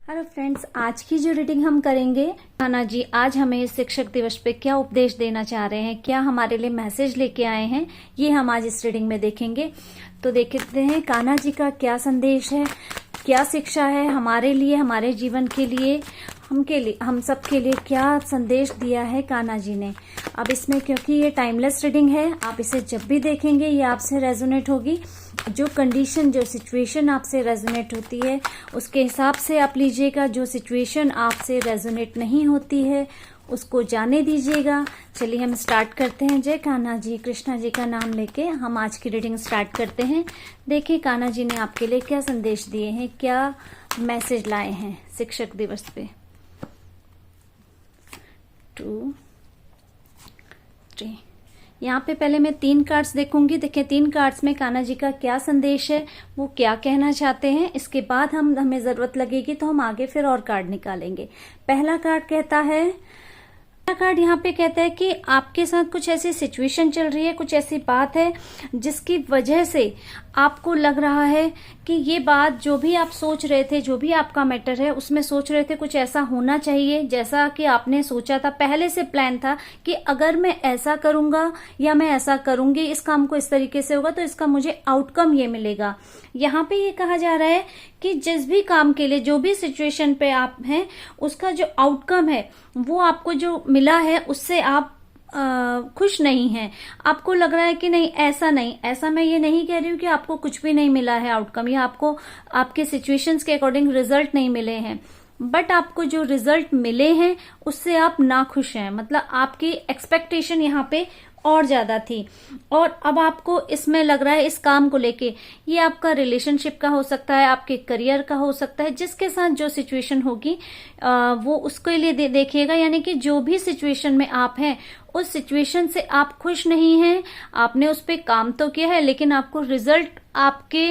Hello friends, आज की जो रीडिंग हम करेंगे, कान्हा जी आज हमें शिक्षक दिवस पे क्या उपदेश देना चाह रहे हैं, क्या हमारे लिए मैसेज लेके आए हैं, ये हम आज इस रीडिंग में देखेंगे। तो देखते हैं कान्हा जी का क्या संदेश है, क्या शिक्षा है हमारे लिए, हमारे जीवन के लिए, हम सब के लिए क्या संदेश दिया है कान्हा जी ने। अब इसमें क्योंकि ये टाइमलेस रीडिंग है, आप इसे जब भी देखेंगे ये आपसे रेजोनेट होगी। जो कंडीशन, जो सिचुएशन आपसे रेजोनेट होती है उसके हिसाब से आप लीजिएगा। जो सिचुएशन आपसे रेजोनेट नहीं होती है उसको जाने दीजिएगा। चलिए हम स्टार्ट करते हैं। जय कान्हा जी, कृष्णा जी का नाम लेके हम आज की रीडिंग स्टार्ट करते हैं। देखिए कान्हा जी ने आपके लिए क्या संदेश दिए हैं, क्या मैसेज लाए हैं शिक्षक दिवस पे। 2, 3। यहाँ पे पहले मैं 3 कार्ड्स देखूंगी। देखिए 3 कार्ड्स में कान्हा जी का क्या संदेश है, वो क्या कहना चाहते हैं। इसके बाद हमें जरूरत लगेगी तो हम आगे फिर और कार्ड निकालेंगे। पहला कार्ड कहता है, कार्ड यहाँ पे कहता है कि आपके साथ कुछ ऐसी सिचुएशन चल रही है, कुछ ऐसी बात है जिसकी वजह से आपको लग रहा है कि ये बात, जो भी आप सोच रहे थे, जो भी आपका मैटर है उसमें सोच रहे थे कुछ ऐसा होना चाहिए जैसा कि आपने सोचा था, पहले से प्लान था कि अगर मैं ऐसा करूंगा या मैं ऐसा करूंगी, इस काम को इस तरीके से होगा तो इसका मुझे आउटकम ये मिलेगा। यहाँ पे ये कहा जा रहा है कि जिस भी काम के लिए, जो भी सिचुएशन पे आप हैं, उसका जो आउटकम है वो आपको जो मिला है उससे आप खुश नहीं हैं। आपको लग रहा है कि नहीं, ऐसा नहीं, ऐसा मैं ये नहीं कह रही हूँ कि आपको कुछ भी नहीं मिला है आउटकम, या आपको आपके सिचुएशंस के अकॉर्डिंग रिजल्ट नहीं मिले हैं, बट आपको जो रिजल्ट मिले हैं उससे आप नाखुश हैं। मतलब आपकी एक्सपेक्टेशन यहाँ पे और ज्यादा थी, और अब आपको इसमें लग रहा है, इस काम को लेके, ये आपका रिलेशनशिप का हो सकता है, आपके करियर का हो सकता है, जिसके साथ जो सिचुएशन होगी वो उसके लिए देखिएगा। यानी कि जो भी सिचुएशन में आप हैं उस सिचुएशन से आप खुश नहीं हैं। आपने उस पर काम तो किया है लेकिन आपको रिजल्ट आपके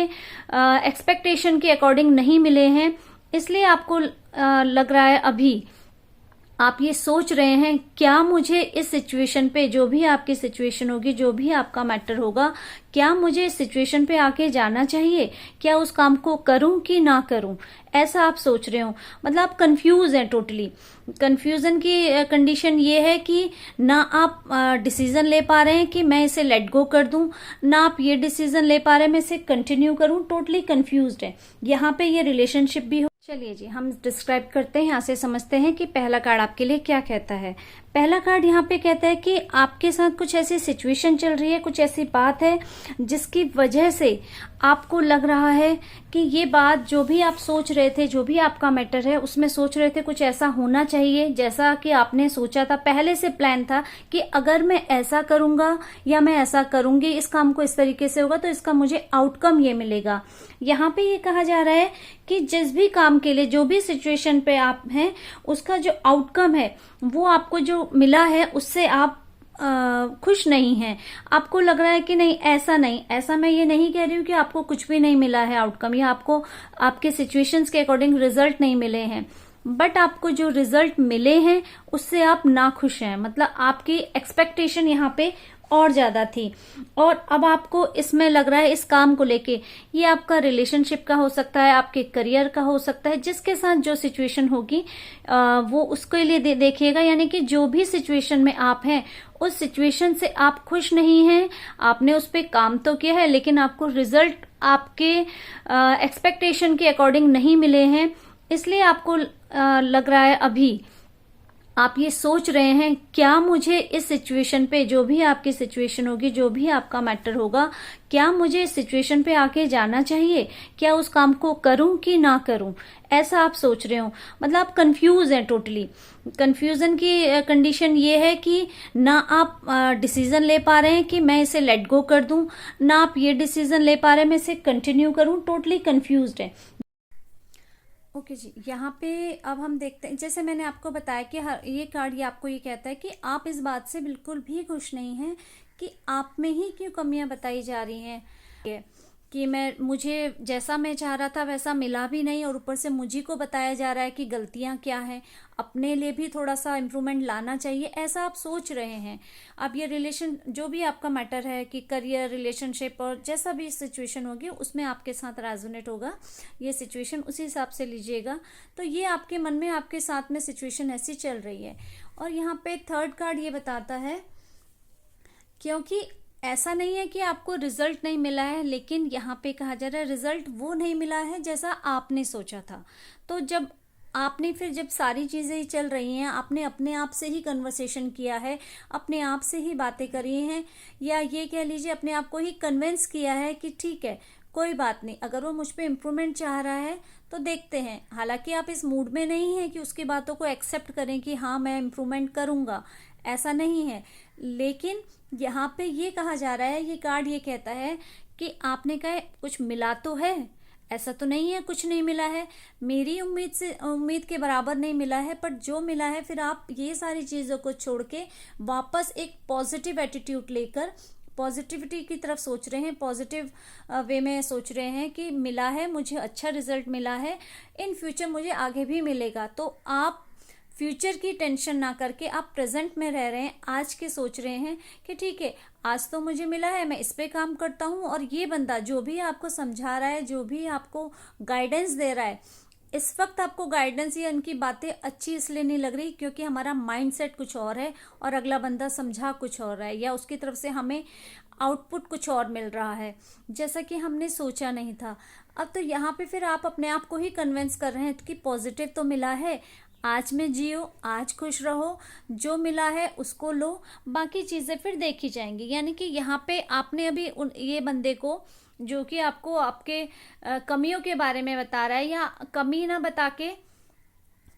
एक्सपेक्टेशन के अकॉर्डिंग नहीं मिले हैं, इसलिए आपको लग रहा है, अभी आप ये सोच रहे हैं क्या मुझे इस सिचुएशन पे, जो भी आपकी सिचुएशन होगी, जो भी आपका मैटर होगा, क्या मुझे इस सिचुएशन पे आके जाना चाहिए, क्या उस काम को करूं कि ना करूं, ऐसा आप सोच रहे हो। मतलब आप कंफ्यूज हैं टोटली। कंफ्यूजन की कंडीशन ये है कि ना आप डिसीजन ले पा रहे हैं कि मैं इसे लेट गो कर दूं, ना आप ये डिसीजन ले पा रहे हैं मैं इसे कंटिन्यू करूं, टोटली कंफ्यूज्ड है। यहाँ पे ये रिलेशनशिप भी हो। चलिए जी हम डिस्क्राइब करते हैं, यहाँ से समझते हैं कि पहला कार्ड आपके लिए क्या कहता है। पहला कार्ड यहाँ पे कहता है कि आपके साथ कुछ ऐसी सिचुएशन चल रही है, कुछ ऐसी बात है जिसकी वजह से आपको लग रहा है कि ये बात, जो भी आप सोच रहे थे, जो भी आपका मैटर है उसमें सोच रहे थे कुछ ऐसा होना चाहिए जैसा कि आपने सोचा था, पहले से प्लान था कि अगर मैं ऐसा करूंगा या मैं ऐसा करूंगी, इस काम को इस तरीके से होगा तो इसका मुझे आउटकम ये मिलेगा। यहाँ पे ये कहा जा रहा है कि जिस भी काम के लिए, जो भी सिचुएशन पे आप हैं, उसका जो आउटकम है वो आपको जो मिला है उससे आप खुश नहीं हैं। आपको लग रहा है कि नहीं, ऐसा नहीं, ऐसा मैं ये नहीं कह रही हूँ कि आपको कुछ भी नहीं मिला है आउटकम, या आपको आपके सिचुएशंस के अकॉर्डिंग रिजल्ट नहीं मिले हैं, बट आपको जो रिजल्ट मिले हैं उससे आप नाखुश हैं। मतलब आपकी एक्सपेक्टेशन यहाँ पे और ज्यादा थी, और अब आपको इसमें लग रहा है, इस काम को लेके, ये आपका रिलेशनशिप का हो सकता है, आपके करियर का हो सकता है, जिसके साथ जो सिचुएशन होगी वो उसके लिए देखिएगा। यानी कि जो भी सिचुएशन में आप हैं उस सिचुएशन से आप खुश नहीं हैं। आपने उस पर काम तो किया है लेकिन आपको रिजल्ट आपके एक्सपेक्टेशन के अकॉर्डिंग नहीं मिले हैं, इसलिए आपको लग रहा है, अभी आप ये सोच रहे हैं क्या मुझे इस सिचुएशन पे, जो भी आपकी सिचुएशन होगी, जो भी आपका मैटर होगा, क्या मुझे इस सिचुएशन पे आके जाना चाहिए, क्या उस काम को करूं कि ना करूं, ऐसा आप सोच रहे हो। मतलब आप कंफ्यूज हैं टोटली। कंफ्यूजन की कंडीशन ये है कि ना आप डिसीजन ले पा रहे हैं कि मैं इसे लेट गो कर दूं, ना आप ये डिसीजन ले पा रहे हैं मैं इसे कंटिन्यू करूं, टोटली कंफ्यूज्ड है। ओके जी, यहाँ पे अब हम देखते हैं, जैसे मैंने आपको बताया कि ये कार्ड ये आपको ये कहता है कि आप इस बात से बिल्कुल भी खुश नहीं हैं कि आप में ही क्यों कमियां बताई जा रही हैं। कि मुझे जैसा मैं चाह रहा था वैसा मिला भी नहीं, और ऊपर से मुझी को बताया जा रहा है कि गलतियां क्या हैं, अपने लिए भी थोड़ा सा इम्प्रूवमेंट लाना चाहिए, ऐसा आप सोच रहे हैं। अब ये रिलेशन जो भी आपका मैटर है कि करियर, रिलेशनशिप और जैसा भी सिचुएशन होगी उसमें आपके साथ रेजोनेट होगा ये सिचुएशन, उसी हिसाब से लीजिएगा। तो ये आपके मन में आपके साथ में सिचुएशन ऐसी चल रही है। और यहाँ पे थर्ड कार्ड ये बताता है, क्योंकि ऐसा नहीं है कि आपको रिजल्ट नहीं मिला है, लेकिन यहाँ पे कहा जा रहा है रिजल्ट वो नहीं मिला है जैसा आपने सोचा था। तो जब सारी चीज़ें ही चल रही हैं, आपने अपने आप से ही कन्वर्सेशन किया है, अपने आप से ही बातें करी हैं, या ये कह लीजिए अपने आप को ही कन्विंस किया है कि ठीक है कोई बात नहीं, अगर वो मुझ पे इम्प्रूवमेंट चाह रहा है तो देखते हैं। हालांकि आप इस मूड में नहीं है कि उसकी बातों को एक्सेप्ट करें कि हाँ मैं इम्प्रूवमेंट करूँगा, ऐसा नहीं है। लेकिन यहाँ पे ये कहा जा रहा है, ये कार्ड ये कहता है कि आपने कहा कुछ मिला तो है, ऐसा तो नहीं है कुछ नहीं मिला है, मेरी उम्मीद के बराबर नहीं मिला है, पर जो मिला है फिर आप ये सारी चीज़ों को छोड़ के वापस एक पॉजिटिव एटीट्यूड लेकर पॉजिटिविटी की तरफ सोच रहे हैं, पॉजिटिव वे में सोच रहे हैं कि मिला है, मुझे अच्छा रिजल्ट मिला है, इन फ्यूचर मुझे आगे भी मिलेगा। तो आप फ्यूचर की टेंशन ना करके आप प्रेजेंट में रह रहे हैं, आज के सोच रहे हैं कि ठीक है आज तो मुझे मिला है, मैं इस पे काम करता हूँ। और ये बंदा जो भी आपको समझा रहा है, जो भी आपको गाइडेंस दे रहा है, इस वक्त आपको गाइडेंस या इनकी बातें अच्छी इसलिए नहीं लग रही क्योंकि हमारा माइंडसेट कुछ और है और अगला बंदा समझा कुछ और है, या उसकी तरफ से हमें आउटपुट कुछ और मिल रहा है जैसा कि हमने सोचा नहीं था। अब तो यहाँ पे फिर आप अपने आप को ही कन्विंस कर रहे हैं कि पॉजिटिव तो मिला है, आज में जियो, आज खुश रहो, जो मिला है उसको लो, बाकी चीज़ें फिर देखी जाएंगी। यानी कि यहाँ पे आपने अभी ये बंदे को जो कि आपको आपके कमियों के बारे में बता रहा है, या कमी ना बता के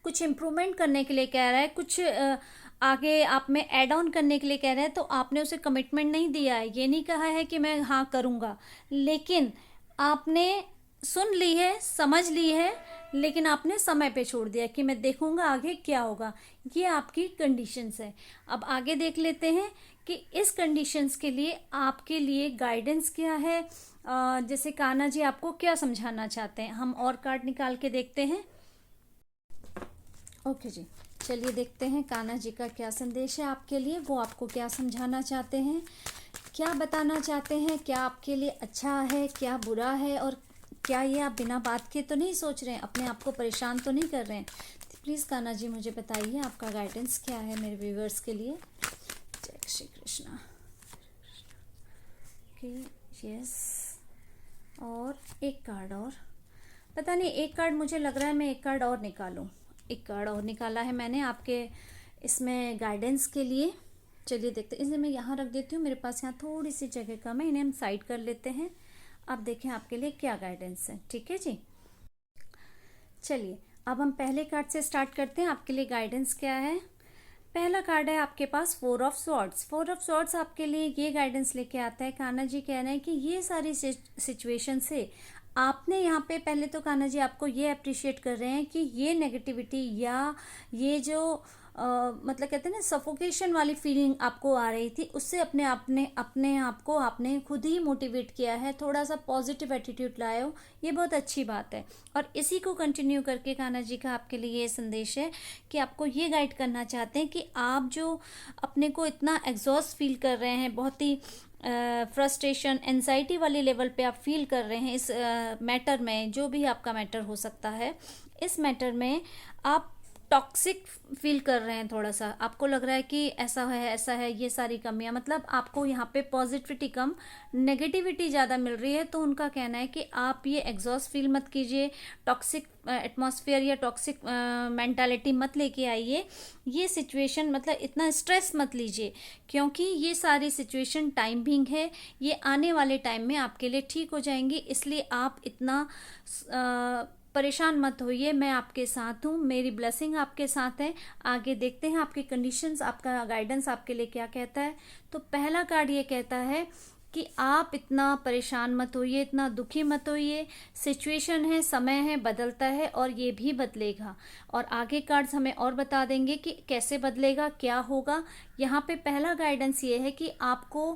कुछ इम्प्रूवमेंट करने के लिए कह रहा है, कुछ आगे आप में ऐड ऑन करने के लिए कह रहा है, तो आपने उसे कमिटमेंट नहीं दिया है, ये नहीं कहा है कि मैं हाँ करूँगा, लेकिन आपने सुन ली है, समझ ली है, लेकिन आपने समय पे छोड़ दिया कि मैं देखूंगा आगे क्या होगा। ये आपकी कंडीशंस है। अब आगे देख लेते हैं कि इस कंडीशंस के लिए आपके लिए गाइडेंस क्या है, जैसे कान्हा जी आपको क्या समझाना चाहते हैं। हम और कार्ड निकाल के देखते हैं। ओके जी, चलिए देखते हैं कान्हा जी का क्या संदेश है आपके लिए, वो आपको क्या समझाना चाहते हैं, क्या बताना चाहते हैं, क्या आपके लिए अच्छा है, क्या बुरा है, और क्या ये आप बिना बात के तो नहीं सोच रहे हैं, अपने आप को परेशान तो नहीं कर रहे हैं। प्लीज़ कान्हा जी मुझे बताइए आपका गाइडेंस क्या है मेरे व्यूवर्स के लिए। जय श्री कृष्णा। ओके, यस, और एक कार्ड और, पता नहीं एक कार्ड मुझे लग रहा है मैं एक कार्ड और निकालूं। एक कार्ड और निकाला है मैंने आपके इसमें गाइडेंस के लिए। चलिए देखते हैं, इसे मैं यहाँ रख देती हूँ, मेरे पास यहाँ थोड़ी सी जगह कम है, इन्हें हम साइड कर लेते हैं। अब देखें आपके लिए क्या गाइडेंस है। ठीक है जी, चलिए अब हम पहले कार्ड से स्टार्ट करते हैं। आपके लिए गाइडेंस क्या है। पहला कार्ड है आपके पास 4 ऑफ स्वॉर्ड्स। 4 ऑफ स्वॉर्ड्स आपके लिए ये गाइडेंस लेके आता है, कान्हा जी कह रहे हैं कि ये सारी सिचुएशन से आपने यहाँ पे पहले तो कान्हा जी आपको ये अप्रिशिएट कर रहे हैं कि ये नेगेटिविटी या ये जो मतलब कहते हैं ना सफोकेशन वाली फीलिंग आपको आ रही थी, उससे अपने आप को आपने खुद ही मोटिवेट किया है, थोड़ा सा पॉजिटिव एटीट्यूड लाए हो, ये बहुत अच्छी बात है। और इसी को कंटिन्यू करके कान्हा जी का आपके लिए ये संदेश है कि आपको ये गाइड करना चाहते हैं कि आप जो अपने को इतना एग्जॉस्ट फील कर रहे हैं, बहुत ही फ्रस्ट्रेशन, एंजाइटी वाली लेवल पे आप फील कर रहे हैं इस मैटर में, जो भी आपका मैटर हो सकता है, इस मैटर में आप टॉक्सिक फील कर रहे हैं, थोड़ा सा आपको लग रहा है कि ऐसा है, ये सारी कमियां, मतलब आपको यहाँ पे पॉजिटिविटी कम, नेगेटिविटी ज़्यादा मिल रही है। तो उनका कहना है कि आप ये एग्जॉस्ट फील मत कीजिए, टॉक्सिक एटमॉस्फेयर या टॉक्सिक मेंटालिटी मत लेके आइए, ये सिचुएशन मतलब इतना स्ट्रेस मत लीजिए, क्योंकि ये सारी सिचुएशन टाइम बिंग है, ये आने वाले टाइम में आपके लिए ठीक हो जाएंगी, इसलिए आप इतना परेशान मत होइए, मैं आपके साथ हूँ, मेरी ब्लेसिंग आपके साथ है। आगे देखते हैं आपकी कंडीशंस, आपका गाइडेंस आपके लिए क्या कहता है। तो पहला कार्ड ये कहता है कि आप इतना परेशान मत होइए, इतना दुखी मत होइए, सिचुएशन है, समय है, बदलता है और ये भी बदलेगा। और आगे कार्ड्स हमें और बता देंगे कि कैसे बदलेगा, क्या होगा। यहाँ पे पहला गाइडेंस ये है कि आपको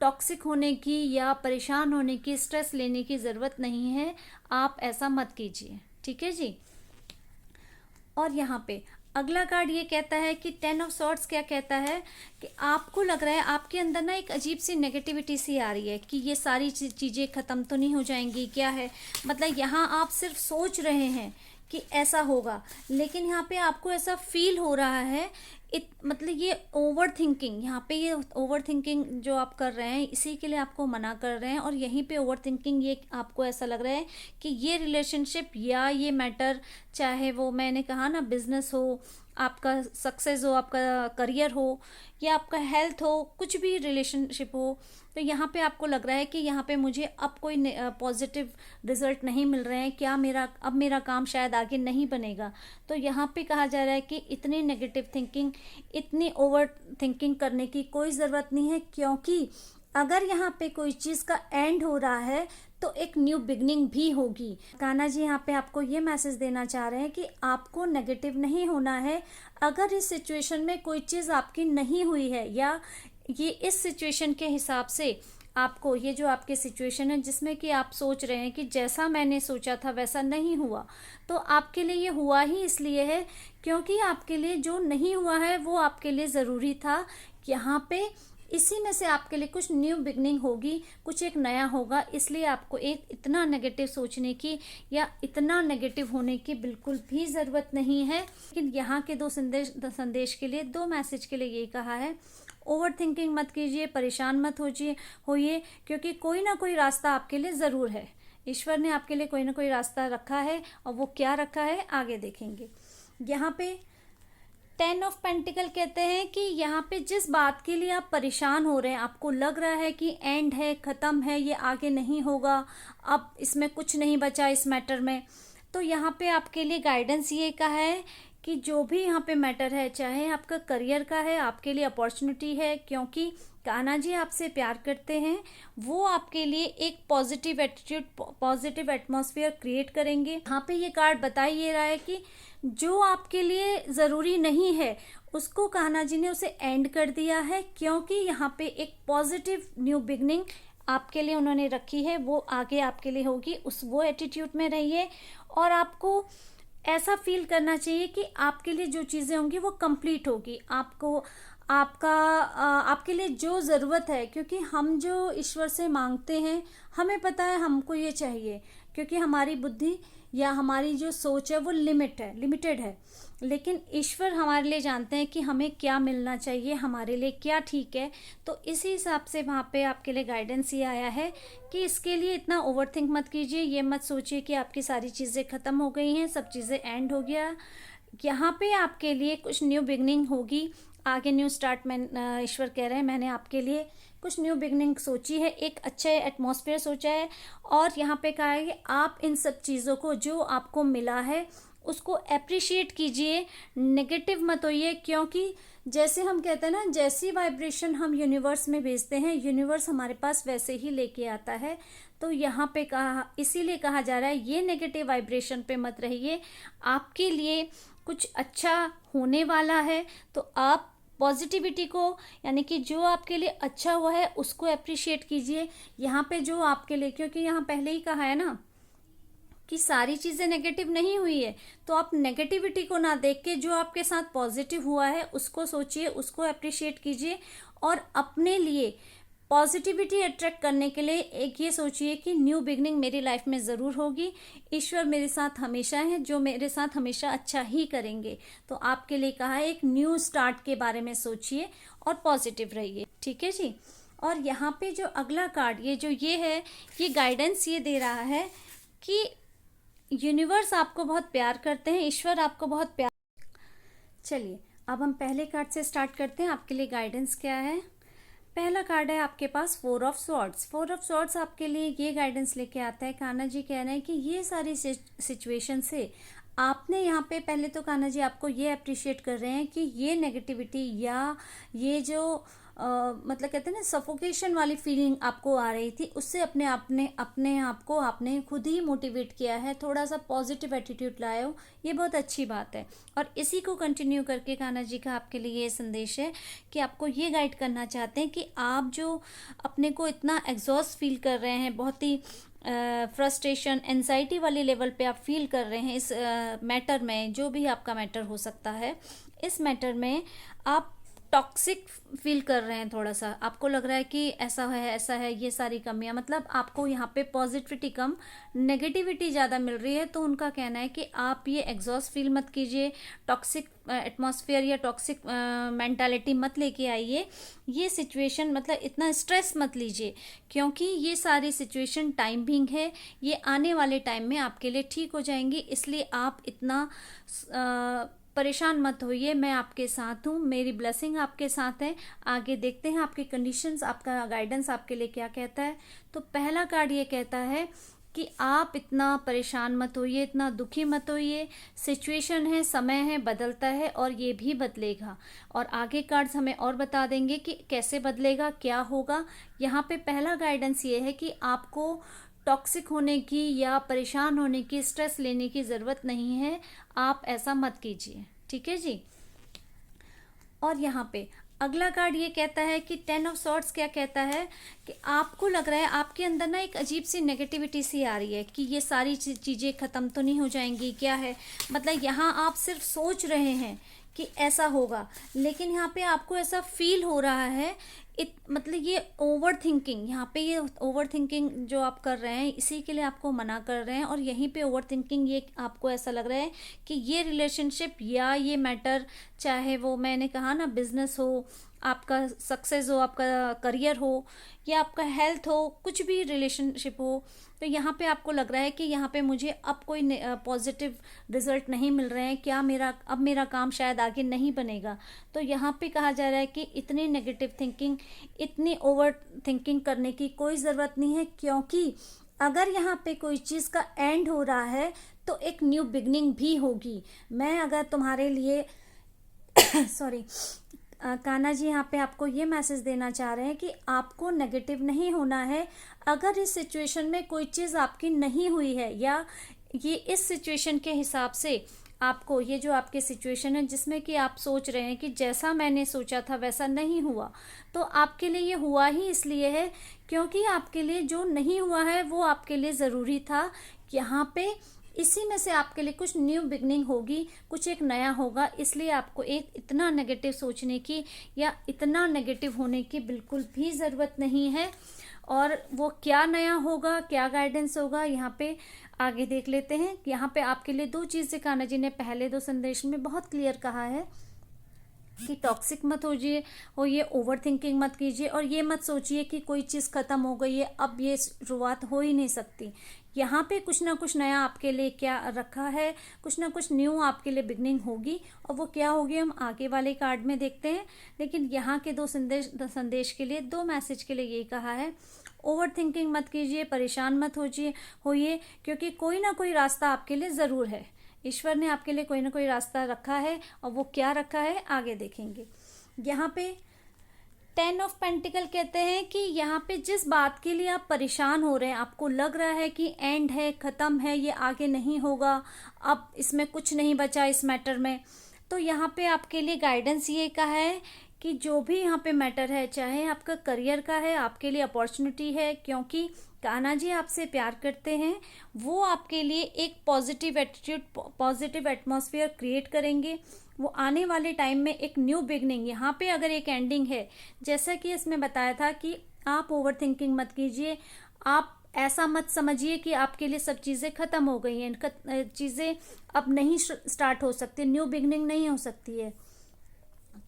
टॉक्सिक होने की या परेशान होने की, स्ट्रेस लेने की ज़रूरत नहीं है, आप ऐसा मत कीजिए, ठीक है जी। और यहाँ पे अगला कार्ड ये कहता है कि 10 ऑफ सॉर्ड्स क्या कहता है कि आपको लग रहा है आपके अंदर ना एक अजीब सी नेगेटिविटी सी आ रही है कि ये सारी चीज़ें ख़त्म तो नहीं हो जाएंगी, क्या है, मतलब यहाँ आप सिर्फ सोच रहे हैं कि ऐसा होगा, लेकिन यहाँ पे आपको ऐसा फील हो रहा है, मतलब ये ओवर थिंकिंग, यहाँ पे ये ओवर थिंकिंग जो आप कर रहे हैं इसी के लिए आपको मना कर रहे हैं। और यहीं पे ओवर थिंकिंग ये आपको ऐसा लग रहा है कि ये रिलेशनशिप या ये मैटर, चाहे वो मैंने कहा ना बिजनेस हो, आपका सक्सेस हो, आपका करियर हो, या आपका हेल्थ हो, कुछ भी रिलेशनशिप हो, तो यहाँ पे आपको लग रहा है कि यहाँ पे मुझे अब कोई पॉजिटिव रिजल्ट नहीं मिल रहे हैं, क्या मेरा काम शायद आगे नहीं बनेगा। तो यहाँ पे कहा जा रहा है कि इतनी नेगेटिव थिंकिंग, इतनी ओवर थिंकिंग करने की कोई ज़रूरत नहीं है, क्योंकि अगर यहाँ पे कोई चीज़ का एंड हो रहा है तो एक न्यू बिगनिंग भी होगी। कान्हा जी यहाँ पे आपको ये मैसेज देना चाह रहे हैं कि आपको नेगेटिव नहीं होना है। अगर इस सिचुएशन में कोई चीज़ आपकी नहीं हुई है, या ये इस सिचुएशन के हिसाब से आपको, ये जो आपकी सिचुएशन है जिसमें कि आप सोच रहे हैं कि जैसा मैंने सोचा था वैसा नहीं हुआ, तो आपके लिए ये हुआ ही इसलिए है क्योंकि आपके लिए जो नहीं हुआ है वो आपके लिए ज़रूरी था। यहाँ पे इसी में से आपके लिए कुछ न्यू बिगनिंग होगी, कुछ एक नया होगा, इसलिए आपको एक इतना नेगेटिव सोचने की या इतना नेगेटिव होने की बिल्कुल भी ज़रूरत नहीं है। लेकिन यहाँ के दो संदेश के लिए, दो मैसेज के लिए यही कहा है, ओवर थिंकिंग मत कीजिए, परेशान मत होइए, क्योंकि कोई ना कोई रास्ता आपके लिए ज़रूर है। ईश्वर ने आपके लिए कोई ना कोई रास्ता रखा है, और वो क्या रखा है आगे देखेंगे। यहाँ पे 10 ऑफ पेंटिकल कहते हैं कि यहाँ पे जिस बात के लिए आप परेशान हो रहे हैं, आपको लग रहा है कि एंड है, ख़त्म है, ये आगे नहीं होगा, अब इसमें कुछ नहीं बचा इस मैटर में, तो यहाँ पे आपके लिए गाइडेंस ये कहा है कि जो भी यहाँ पे मैटर है, चाहे आपका करियर का है, आपके लिए अपॉर्चुनिटी है, क्योंकि कान्हा जी आपसे प्यार करते हैं, वो आपके लिए एक positive attitude, positive atmosphere create करेंगे। यहाँ पे ये कार्ड बता ही रहा है कि जो आपके लिए ज़रूरी नहीं है उसको कान्हा जी ने उसे एंड कर दिया है, क्योंकि यहाँ पे एक पॉजिटिव न्यू बिगनिंग आपके लिए उन्होंने रखी है, वो आगे आपके लिए होगी। वो एटीट्यूड में रहिए, और आपको ऐसा फील करना चाहिए कि आपके लिए जो चीज़ें होंगी वो कंप्लीट होगी। आपके लिए जो ज़रूरत है, क्योंकि हम जो ईश्वर से मांगते हैं हमें पता है हमको ये चाहिए, क्योंकि हमारी बुद्धि या हमारी जो सोच है वो लिमिटेड है, लेकिन ईश्वर हमारे लिए जानते हैं कि हमें क्या मिलना चाहिए, हमारे लिए क्या ठीक है। तो इसी हिसाब से वहाँ पे आपके लिए गाइडेंस ये आया है कि इसके लिए इतना ओवरथिंक मत कीजिए, ये मत सोचिए कि आपकी सारी चीज़ें ख़त्म हो गई हैं, सब चीज़ें एंड हो गया। यहाँ पे आपके लिए कुछ न्यू बिगनिंग होगी, आगे न्यू स्टार्ट में ईश्वर कह रहे हैं मैंने आपके लिए कुछ न्यू बिगनिंग सोची है, एक अच्छे एटमॉस्फेयर सोचा है। और यहाँ पे कहा है कि आप इन सब चीज़ों को, जो आपको मिला है उसको अप्रिशिएट कीजिए, नेगेटिव मत होइए, क्योंकि जैसे हम कहते हैं ना, जैसी वाइब्रेशन हम यूनिवर्स में भेजते हैं यूनिवर्स हमारे पास वैसे ही लेके आता है। तो यहाँ पे इसीलिए कहा जा रहा है ये नेगेटिव वाइब्रेशन पे मत रहिए, आपके लिए कुछ अच्छा होने वाला है। तो आप पॉजिटिविटी को, यानी कि जो आपके लिए अच्छा हुआ है उसको अप्रिशिएट कीजिए। यहाँ पे जो आपके लिए, क्योंकि यहाँ पहले ही कहा है ना कि सारी चीज़ें नेगेटिव नहीं हुई है, तो आप नेगेटिविटी को ना देख के जो आपके साथ पॉजिटिव हुआ है उसको सोचिए, उसको अप्रिशिएट कीजिए, और अपने लिए पॉजिटिविटी अट्रैक्ट करने के लिए एक ये सोचिए कि न्यू बिगनिंग मेरी लाइफ में ज़रूर होगी, ईश्वर मेरे साथ हमेशा है, जो मेरे साथ हमेशा अच्छा ही करेंगे। तो आपके लिए कहा है एक न्यू स्टार्ट के बारे में सोचिए और पॉजिटिव रहिए, ठीक है जी। और यहाँ पे जो अगला कार्ड ये है, ये गाइडेंस ये दे रहा है कि यूनिवर्स आपको बहुत प्यार करते हैं, ईश्वर आपको बहुत प्यार। चलिए अब हम पहले कार्ड से स्टार्ट करते हैं, आपके लिए गाइडेंस क्या है। पहला कार्ड है आपके पास 4 ऑफ सॉर्ड्स। 4 ऑफ सॉर्ड्स आपके लिए ये गाइडेंस लेके आता है, कान्हा जी कह रहे हैं कि ये सारी सिचुएशन से आपने यहाँ पे, पहले तो कान्हा जी आपको ये अप्रिशिएट कर रहे हैं कि ये नेगेटिविटी या ये जो मतलब कहते हैं ना सफोकेशन वाली फीलिंग आपको आ रही थी, उससे अपने आप को आपने खुद ही मोटिवेट किया है, थोड़ा सा पॉजिटिव एटीट्यूड लाए हो, ये बहुत अच्छी बात है। और इसी को कंटिन्यू करके कान्हा जी का आपके लिए ये संदेश है कि आपको ये गाइड करना चाहते हैं कि आप जो अपने को इतना एग्जॉस्ट फील कर रहे हैं, बहुत ही फ्रस्ट्रेशन एंजाइटी वाली लेवल पे आप फील कर रहे हैं इस मैटर में, जो भी आपका मैटर हो सकता है, इस मैटर में आप टॉक्सिक फील कर रहे हैं, थोड़ा सा आपको लग रहा है कि ऐसा है ये सारी कमियां, मतलब आपको यहाँ पे पॉजिटिविटी कम नेगेटिविटी ज़्यादा मिल रही है। तो उनका कहना है कि आप ये एग्जॉस्ट फील मत कीजिए, टॉक्सिक एटमॉस्फेयर या टॉक्सिक मेंटालिटी मत लेके आइए, ये सिचुएशन मतलब इतना स्ट्रेस मत लीजिए, क्योंकि ये सारी सिचुएशन टाइम बिंग है, ये आने वाले टाइम में आपके लिए ठीक हो जाएंगी। इसलिए आप इतना परेशान मत होइए, मैं आपके साथ हूँ, मेरी ब्लेसिंग आपके साथ है। आगे देखते हैं आपकी कंडीशंस, आपका गाइडेंस आपके लिए क्या कहता है। तो पहला कार्ड ये कहता है कि आप इतना परेशान मत होइए, इतना दुखी मत होइए, सिचुएशन है, समय है, बदलता है और ये भी बदलेगा। और आगे कार्ड्स हमें और बता देंगे कि कैसे बदलेगा, क्या होगा। यहाँ पे पहला गाइडेंस ये है कि आपको टॉक्सिक होने की या परेशान होने की, स्ट्रेस लेने की ज़रूरत नहीं है, आप ऐसा मत कीजिए, ठीक है जी। और यहाँ पे अगला कार्ड ये कहता है कि 10 ऑफ सॉर्ड्स क्या कहता है कि आपको लग रहा है आपके अंदर ना एक अजीब सी नेगेटिविटी सी आ रही है कि ये सारी चीज़ें ख़त्म तो नहीं हो जाएंगी, क्या है, मतलब यहाँ आप सिर्फ सोच रहे हैं कि ऐसा होगा, लेकिन यहाँ पे आपको ऐसा फील हो रहा है, मतलब ये ओवर थिंकिंग, यहाँ पे ये ओवर थिंकिंग जो आप कर रहे हैं, इसी के लिए आपको मना कर रहे हैं। और यहीं पे ओवर थिंकिंग, ये आपको ऐसा लग रहा है कि ये रिलेशनशिप या ये मैटर, चाहे वो मैंने कहा ना बिजनेस हो, आपका सक्सेस हो, आपका करियर हो, या आपका हेल्थ हो, कुछ भी रिलेशनशिप हो, तो यहाँ पे आपको लग रहा है कि यहाँ पे मुझे अब कोई पॉजिटिव रिजल्ट नहीं मिल रहे हैं, क्या मेरा काम शायद आगे नहीं बनेगा। तो यहाँ पे कहा जा रहा है कि इतनी नेगेटिव थिंकिंग, इतनी ओवर थिंकिंग करने की कोई ज़रूरत नहीं है, क्योंकि अगर यहाँ पे कोई चीज़ का एंड हो रहा है तो एक न्यू बिगनिंग भी होगी। मैं अगर तुम्हारे लिए सॉरी कान्हा जी यहाँ पे आपको ये मैसेज देना चाह रहे हैं कि आपको नेगेटिव नहीं होना है। अगर इस सिचुएशन में कोई चीज़ आपकी नहीं हुई है, या ये इस सिचुएशन के हिसाब से आपको, ये जो आपकी सिचुएशन है जिसमें कि आप सोच रहे हैं कि जैसा मैंने सोचा था वैसा नहीं हुआ, तो आपके लिए ये हुआ ही इसलिए है क्योंकि आपके लिए जो नहीं हुआ है वो आपके लिए ज़रूरी था। यहाँ पे इसी में से आपके लिए कुछ न्यू बिगनिंग होगी, कुछ एक नया होगा, इसलिए आपको एक इतना नेगेटिव सोचने की या इतना नेगेटिव होने की बिल्कुल भी ज़रूरत नहीं है। और वो क्या नया होगा, क्या गाइडेंस होगा, यहाँ पे आगे देख लेते हैं। यहाँ पे आपके लिए दो चीज़ें कान्हा जी ने पहले दो संदेश में बहुत क्लियर कहा है कि टॉक्सिक मत होइए, ओवर थिंकिंग मत कीजिए, और ये मत सोचिए कि कोई चीज़ ख़त्म हो गई है, अब ये शुरुआत हो ही नहीं सकती। यहाँ पे कुछ ना कुछ नया आपके लिए क्या रखा है, कुछ ना कुछ न्यू आपके लिए बिगनिंग होगी, और वो क्या होगी हम आगे वाले कार्ड में देखते हैं। लेकिन यहाँ के दो संदेश के लिए, दो मैसेज के लिए यही कहा है, ओवर थिंकिंग मत कीजिए, परेशान मत होइए, क्योंकि कोई ना कोई रास्ता आपके लिए ज़रूर है। ईश्वर ने आपके लिए कोई ना कोई रास्ता रखा है, और वो क्या रखा है आगे देखेंगे। यहाँ पे 10 ऑफ पेंटिकल कहते हैं कि यहाँ पे जिस बात के लिए आप परेशान हो रहे हैं, आपको लग रहा है कि एंड है, ख़त्म है, ये आगे नहीं होगा, अब इसमें कुछ नहीं बचा इस मैटर में, तो यहाँ पे आपके लिए गाइडेंस ये कहा है कि जो भी यहाँ पे मैटर है, चाहे आपका करियर का है, आपके लिए अपॉर्चुनिटी है, क्योंकि कान्हा जी आपसे प्यार करते हैं, वो आपके लिए एक positive attitude, positive atmosphere create करेंगे। वो आने वाले टाइम में एक न्यू बिगनिंग, यहाँ पे अगर एक एंडिंग है, जैसा कि इसमें बताया था कि आप ओवर थिंकिंग मत कीजिए, आप ऐसा मत समझिए कि आपके लिए सब चीज़ें ख़त्म हो गई हैं, चीज़ें अब नहीं स्टार्ट हो सकती, न्यू बिगनिंग नहीं हो सकती है।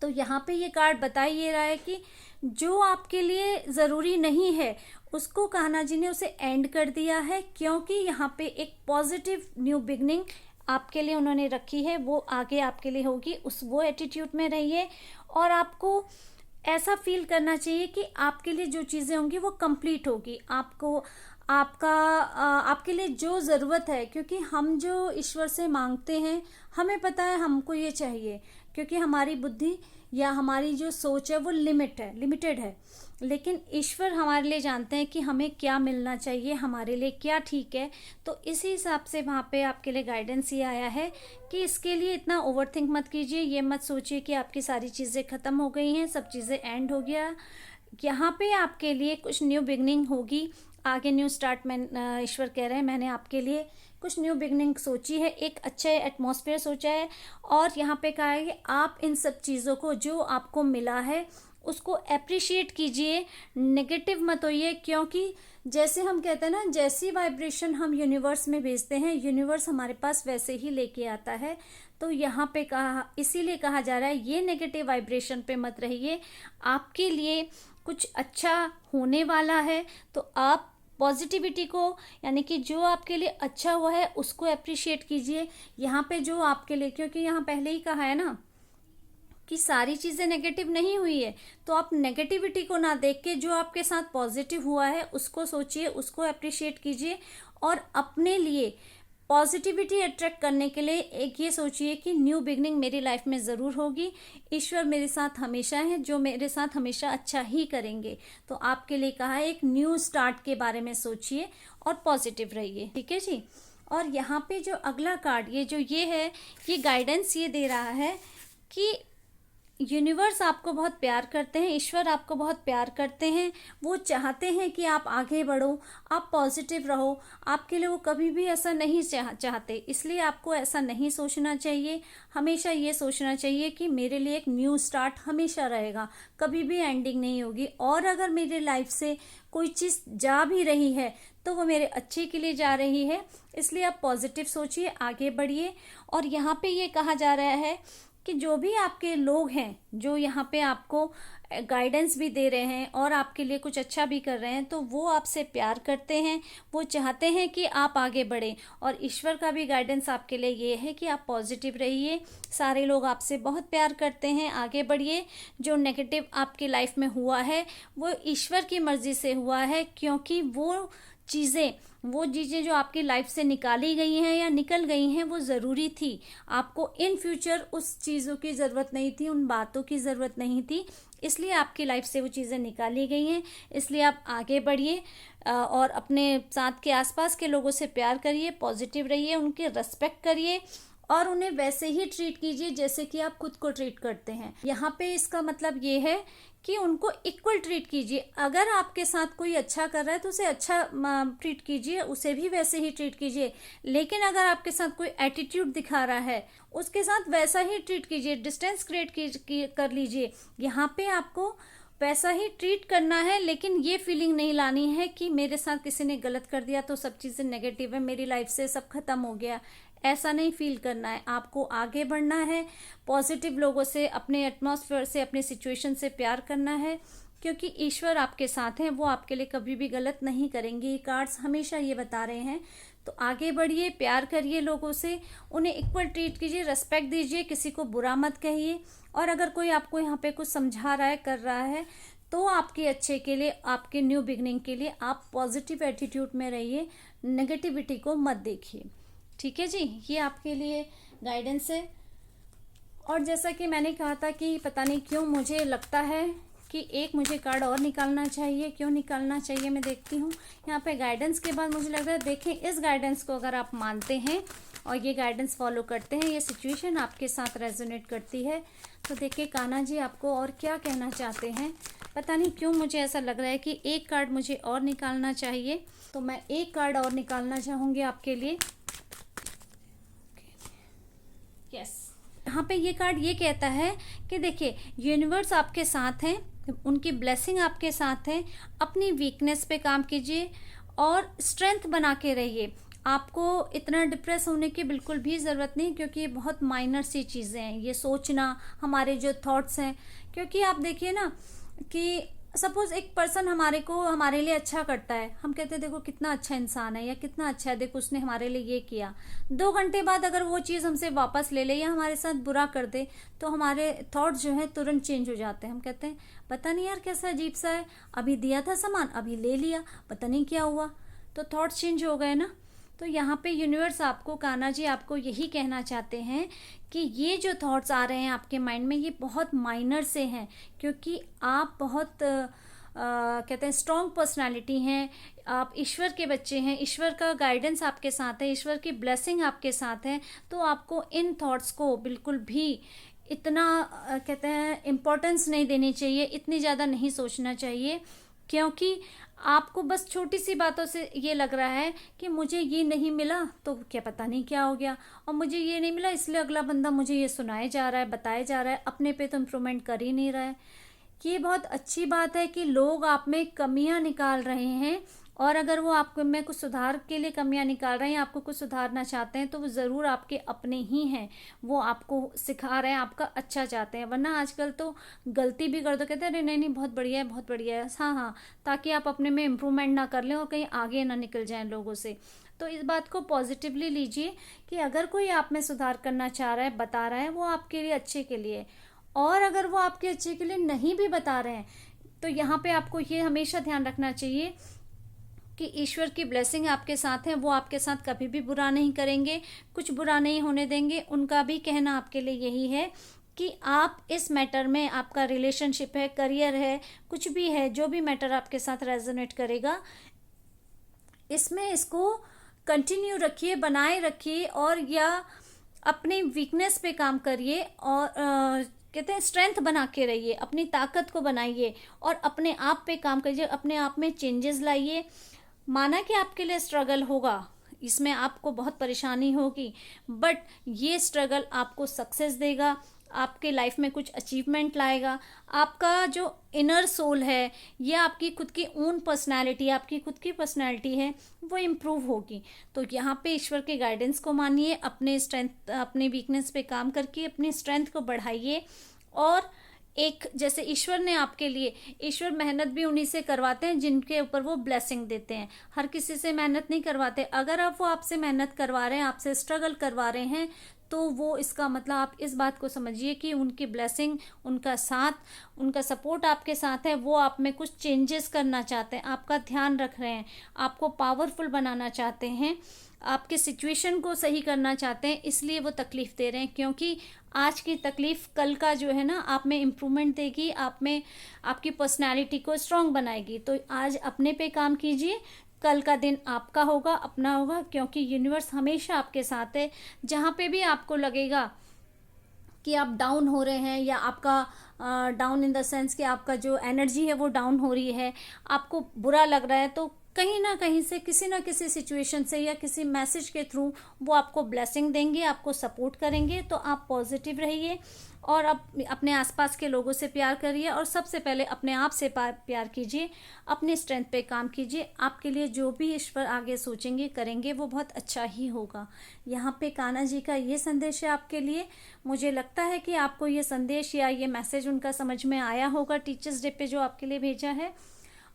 तो यहाँ पे ये कार्ड बता ही रहा है कि जो आपके लिए ज़रूरी नहीं है उसको कान्हा जी ने उसे एंड कर दिया है, क्योंकि यहाँ पे एक पॉजिटिव न्यू बिगनिंग आपके लिए उन्होंने रखी है, वो आगे आपके लिए होगी। वो एटीट्यूड में रहिए, और आपको ऐसा फील करना चाहिए कि आपके लिए जो चीज़ें होंगी वो कंप्लीट होगी। आपको आपके लिए जो ज़रूरत है, क्योंकि हम जो ईश्वर से मांगते हैं हमें पता है हमको ये चाहिए, क्योंकि हमारी बुद्धि या हमारी जो सोच है वो लिमिटेड है। लेकिन ईश्वर हमारे लिए जानते हैं कि हमें क्या मिलना चाहिए, हमारे लिए क्या ठीक है। तो इसी हिसाब से वहाँ पे आपके लिए गाइडेंस ये आया है कि इसके लिए इतना ओवरथिंक मत कीजिए, ये मत सोचिए कि आपकी सारी चीज़ें ख़त्म हो गई हैं, सब चीज़ें एंड हो गया। यहाँ पे आपके लिए कुछ न्यू बिगनिंग होगी, आगे न्यू स्टार्ट में ईश्वर कह रहे हैं मैंने आपके लिए कुछ न्यू बिगनिंग सोची है, एक अच्छे एटमॉस्फेयर सोचा है। और यहाँ पे कहा है कि आप इन सब चीज़ों को जो आपको मिला है उसको अप्रिशिएट कीजिए, नेगेटिव मत होइए। क्योंकि जैसे हम कहते हैं ना, जैसी वाइब्रेशन हम यूनिवर्स में भेजते हैं यूनिवर्स हमारे पास वैसे ही लेके आता है। तो यहाँ पे इसीलिए कहा जा रहा है ये नेगेटिव वाइब्रेशन पे मत रहिए, आपके लिए कुछ अच्छा होने वाला है। तो आप पॉजिटिविटी को, यानी कि जो आपके लिए अच्छा हुआ है उसको अप्रिशिएट कीजिए। यहाँ पे जो आपके लिए, क्योंकि यहाँ पहले ही कहा है ना कि सारी चीज़ें नेगेटिव नहीं हुई है, तो आप नेगेटिविटी को ना देख के जो आपके साथ पॉजिटिव हुआ है उसको सोचिए, उसको अप्रिशिएट कीजिए। और अपने लिए पॉजिटिविटी अट्रैक्ट करने के लिए एक ये सोचिए कि न्यू बिगनिंग मेरी लाइफ में ज़रूर होगी, ईश्वर मेरे साथ हमेशा है, जो मेरे साथ हमेशा अच्छा ही करेंगे। तो आपके लिए कहा है एक न्यू स्टार्ट के बारे में सोचिए और पॉजिटिव रहिए, ठीक है जी। और यहाँ पे जो अगला कार्ड ये है, ये गाइडेंस ये दे रहा है कि यूनिवर्स आपको बहुत प्यार करते हैं, ईश्वर आपको बहुत प्यार करते हैं, वो चाहते हैं कि आप आगे बढ़ो, आप पॉजिटिव रहो। आपके लिए वो कभी भी ऐसा नहीं चाहते, इसलिए आपको ऐसा नहीं सोचना चाहिए। हमेशा ये सोचना चाहिए कि मेरे लिए एक न्यू स्टार्ट हमेशा रहेगा, कभी भी एंडिंग नहीं होगी। और अगर मेरे लाइफ से कोई चीज़ जा भी रही है तो वो मेरे अच्छे के लिए जा रही है, इसलिए आप पॉजिटिव सोचिए, आगे बढ़िए। और यहाँ पे ये कहा जा रहा है कि जो भी आपके लोग हैं जो यहाँ पे आपको गाइडेंस भी दे रहे हैं और आपके लिए कुछ अच्छा भी कर रहे हैं, तो वो आपसे प्यार करते हैं, वो चाहते हैं कि आप आगे बढ़ें। और ईश्वर का भी गाइडेंस आपके लिए ये है कि आप पॉजिटिव रहिए, सारे लोग आपसे बहुत प्यार करते हैं, आगे बढ़िए। जो नेगेटिव आपकी लाइफ में हुआ है वो ईश्वर की मर्जी से हुआ है, क्योंकि वो चीज़ें जो आपकी लाइफ से निकाली गई हैं या निकल गई हैं वो ज़रूरी थी। आपको इन फ्यूचर उस चीज़ों की ज़रूरत नहीं थी, उन बातों की ज़रूरत नहीं थी, इसलिए आपकी लाइफ से वो चीज़ें निकाली गई हैं। इसलिए आप आगे बढ़िए और अपने साथ के आसपास के लोगों से प्यार करिए, पॉजिटिव रहिए, उनके रेस्पेक्ट करिए और उन्हें वैसे ही ट्रीट कीजिए जैसे कि आप खुद को ट्रीट करते हैं। यहाँ पे इसका मतलब ये है कि उनको इक्वल ट्रीट कीजिए। अगर आपके साथ कोई अच्छा कर रहा है तो उसे अच्छा ट्रीट कीजिए, उसे भी वैसे ही ट्रीट कीजिए। लेकिन अगर आपके साथ कोई एटीट्यूड दिखा रहा है उसके साथ वैसा ही ट्रीट कीजिए, डिस्टेंस क्रिएट कर लीजिए। यहाँ पे आपको वैसा ही ट्रीट करना है, लेकिन ये फीलिंग नहीं लानी है कि मेरे साथ किसी ने गलत कर दिया तो सब चीज़ें नेगेटिव है, मेरी लाइफ से सब खत्म हो गया। ऐसा नहीं फील करना है, आपको आगे बढ़ना है, पॉजिटिव लोगों से, अपने एटमॉस्फेयर से, अपने सिचुएशन से प्यार करना है, क्योंकि ईश्वर आपके साथ हैं, वो आपके लिए कभी भी गलत नहीं करेंगे। ये कार्ड्स हमेशा ये बता रहे हैं। तो आगे बढ़िए, प्यार करिए लोगों से, उन्हें इक्वल ट्रीट कीजिए, रेस्पेक्ट दीजिए, किसी को बुरा मत कहिए। और अगर कोई आपको यहाँ पे कुछ समझा रहा है, कर रहा है, तो आपके अच्छे के लिए, आपके न्यू बिगनिंग के लिए आप पॉजिटिव एटीट्यूड में रहिए, नेगेटिविटी को मत देखिए, ठीक है जी। ये आपके लिए गाइडेंस है। और जैसा कि मैंने कहा था कि पता नहीं क्यों मुझे लगता है कि एक मुझे कार्ड और निकालना चाहिए। क्यों निकालना चाहिए मैं देखती हूँ। यहाँ पे गाइडेंस के बाद मुझे लग रहा है, देखें इस गाइडेंस को अगर आप मानते हैं और ये गाइडेंस फॉलो करते हैं, ये सिचुएशन आपके साथ रेजोनेट करती है, तो देखिए कान्हा जी आपको और क्या कहना चाहते हैं। पता नहीं क्यों मुझे ऐसा लग रहा है कि एक कार्ड मुझे और निकालना चाहिए, तो मैं एक कार्ड और निकालना चाहूँगी आपके लिए। यस, यहाँ पे ये कार्ड ये कहता है कि देखिए यूनिवर्स आपके साथ हैं, उनकी ब्लेसिंग आपके साथ है। अपनी वीकनेस पे काम कीजिए और स्ट्रेंथ बना के रहिए। आपको इतना डिप्रेस होने की बिल्कुल भी ज़रूरत नहीं, क्योंकि ये बहुत माइनर सी चीज़ें हैं, ये सोचना, हमारे जो थॉट्स हैं। क्योंकि आप देखिए ना कि सपोज एक पर्सन हमारे लिए अच्छा करता है, हम कहते हैं देखो कितना अच्छा इंसान है या कितना अच्छा है, देखो उसने हमारे लिए ये किया। 2 घंटे बाद अगर वो चीज़ हमसे वापस ले ले या हमारे साथ बुरा कर दे, तो हमारे थॉट्स जो है तुरंत चेंज हो जाते हैं। हम कहते हैं पता नहीं यार कैसा अजीब सा है, अभी दिया था सामान, अभी ले लिया, पता नहीं क्या हुआ। तो थॉट्स चेंज हो गए ना। तो यहाँ पे यूनिवर्स आपको, कान्हा जी आपको यही कहना चाहते हैं कि ये जो थॉट्स आ रहे हैं आपके माइंड में, ये बहुत माइनर से हैं, क्योंकि आप बहुत कहते हैं स्ट्रॉन्ग पर्सनालिटी हैं, आप ईश्वर के बच्चे हैं, ईश्वर का गाइडेंस आपके साथ है, ईश्वर की ब्लेसिंग आपके साथ है। तो आपको इन थॉट्स को बिल्कुल भी इतना कहते हैं इम्पोर्टेंस नहीं देनी चाहिए, इतनी ज़्यादा नहीं सोचना चाहिए, क्योंकि आपको बस छोटी सी बातों से ये लग रहा है कि मुझे ये नहीं मिला तो क्या पता नहीं क्या हो गया, और मुझे ये नहीं मिला इसलिए अगला बंदा मुझे ये सुनाए जा रहा है, बताया जा रहा है, अपने पे तो इम्प्रूवमेंट कर ही नहीं रहा है। ये बहुत अच्छी बात है कि लोग आप में कमियां निकाल रहे हैं, और अगर वो आपको में कुछ सुधार के लिए कमियां निकाल रहे हैं, आपको कुछ सुधारना चाहते हैं, तो वो ज़रूर आपके अपने ही हैं, वो आपको सिखा रहे हैं, आपका अच्छा चाहते हैं। वरना आजकल तो गलती भी कर दो कहते हैं अरे नहीं नहीं बहुत बढ़िया है, बहुत बढ़िया है, हाँ हाँ, ताकि आप अपने में इम्प्रूवमेंट ना कर लें और कहीं आगे ना निकल जाएं लोगों से। तो इस बात को पॉजिटिवली लीजिए कि अगर कोई आप में सुधार करना चाह रहा है, बता रहा है, वो आपके लिए अच्छे के लिए, और अगर वो आपके अच्छे के लिए नहीं भी बता रहे हैं, तो यहाँ पे आपको ये हमेशा ध्यान रखना चाहिए कि ईश्वर की ब्लेसिंग आपके साथ है, वो आपके साथ कभी भी बुरा नहीं करेंगे, कुछ बुरा नहीं होने देंगे। उनका भी कहना आपके लिए यही है कि आप इस मैटर में, आपका रिलेशनशिप है, करियर है, कुछ भी है, जो भी मैटर आपके साथ रेजोनेट करेगा, इसमें इसको कंटिन्यू रखिए, बनाए रखिए, और या अपनी वीकनेस पे काम करिए, और कहते हैं स्ट्रेंथ बना के रहिए, अपनी ताकत को बनाइए और अपने आप पे काम करिए, अपने आप में चेंजेस लाइए। माना कि आपके लिए स्ट्रगल होगा, इसमें आपको बहुत परेशानी होगी, बट ये स्ट्रगल आपको सक्सेस देगा, आपके लाइफ में कुछ अचीवमेंट लाएगा। आपका जो इनर सोल है, या आपकी खुद की ओन पर्सनालिटी, आपकी खुद की पर्सनालिटी है, वो इम्प्रूव होगी। तो यहाँ पे ईश्वर के गाइडेंस को मानिए, अपने स्ट्रेंथ, अपने वीकनेस पे काम करके अपनी स्ट्रेंथ को बढ़ाइए। और एक जैसे ईश्वर ने आपके लिए, ईश्वर मेहनत भी उन्हीं से करवाते हैं जिनके ऊपर वो ब्लेसिंग देते हैं, हर किसी से मेहनत नहीं करवाते। अगर आप वो आपसे मेहनत करवा रहे हैं, आपसे स्ट्रगल करवा रहे हैं, तो वो इसका मतलब आप इस बात को समझिए कि उनकी ब्लेसिंग, उनका साथ, उनका सपोर्ट आपके साथ है, वो आप में कुछ चेंजेस करना चाहते हैं, आपका ध्यान रख रहे हैं, आपको पावरफुल बनाना चाहते हैं, आपके सिचुएशन को सही करना चाहते हैं, इसलिए वो तकलीफ दे रहे हैं। क्योंकि आज की तकलीफ कल का जो है ना, आप में इम्प्रूवमेंट देगी, आप में आपकी पर्सनालिटी को स्ट्रांग बनाएगी। तो आज अपने पे काम कीजिए, कल का दिन आपका होगा, अपना होगा, क्योंकि यूनिवर्स हमेशा आपके साथ है। जहाँ पे भी आपको लगेगा कि आप डाउन हो रहे हैं, या आपका डाउन इन द सेंस कि आपका जो एनर्जी है वो डाउन हो रही है, आपको बुरा लग रहा है, तो कहीं ना कहीं से, किसी ना किसी सिचुएशन से, या किसी मैसेज के थ्रू वो आपको ब्लेसिंग देंगे, आपको सपोर्ट करेंगे। तो आप पॉजिटिव रहिए, और अपने आसपास के लोगों से प्यार करिए, और सबसे पहले अपने आप से प्यार कीजिए, अपने स्ट्रेंथ पे काम कीजिए। आपके लिए जो भी ईश्वर आगे सोचेंगे, करेंगे, वो बहुत अच्छा ही होगा। यहाँ पे कान्हा जी का ये संदेश है आपके लिए। मुझे लगता है कि आपको ये संदेश या ये मैसेज उनका समझ में आया होगा, टीचर्स डे पे जो आपके लिए भेजा है।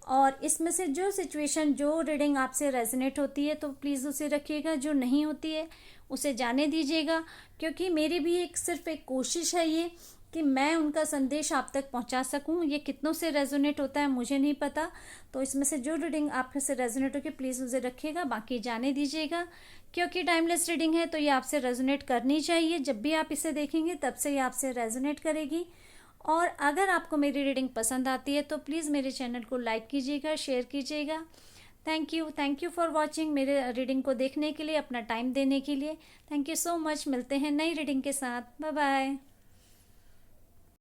और इसमें से जो सिचुएशन, जो रीडिंग आपसे रेजोनेट होती है, तो प्लीज़ उसे रखिएगा, जो नहीं होती है उसे जाने दीजिएगा। क्योंकि मेरी भी सिर्फ एक कोशिश है ये, कि मैं उनका संदेश आप तक पहुंचा सकूं। ये कितनों से रेजोनेट होता है मुझे नहीं पता, तो इसमें से जो रीडिंग आपसे रेजोनेट होगी प्लीज़ उसे रखिएगा, बाकी जाने दीजिएगा। क्योंकि टाइमलेस रीडिंग है, तो ये आपसे रेजोनेट करनी चाहिए। जब भी आप इसे देखेंगे तब से ये आपसे रेजोनेट करेगी। और अगर आपको मेरी रीडिंग पसंद आती है तो प्लीज़ मेरे चैनल को लाइक कीजिएगा, शेयर कीजिएगा। Thank you for watching. मेरे रीडिंग को देखने के लिए, अपना टाइम देने के लिए थैंक यू सो मच। मिलते हैं नई रीडिंग के साथ। Bye bye.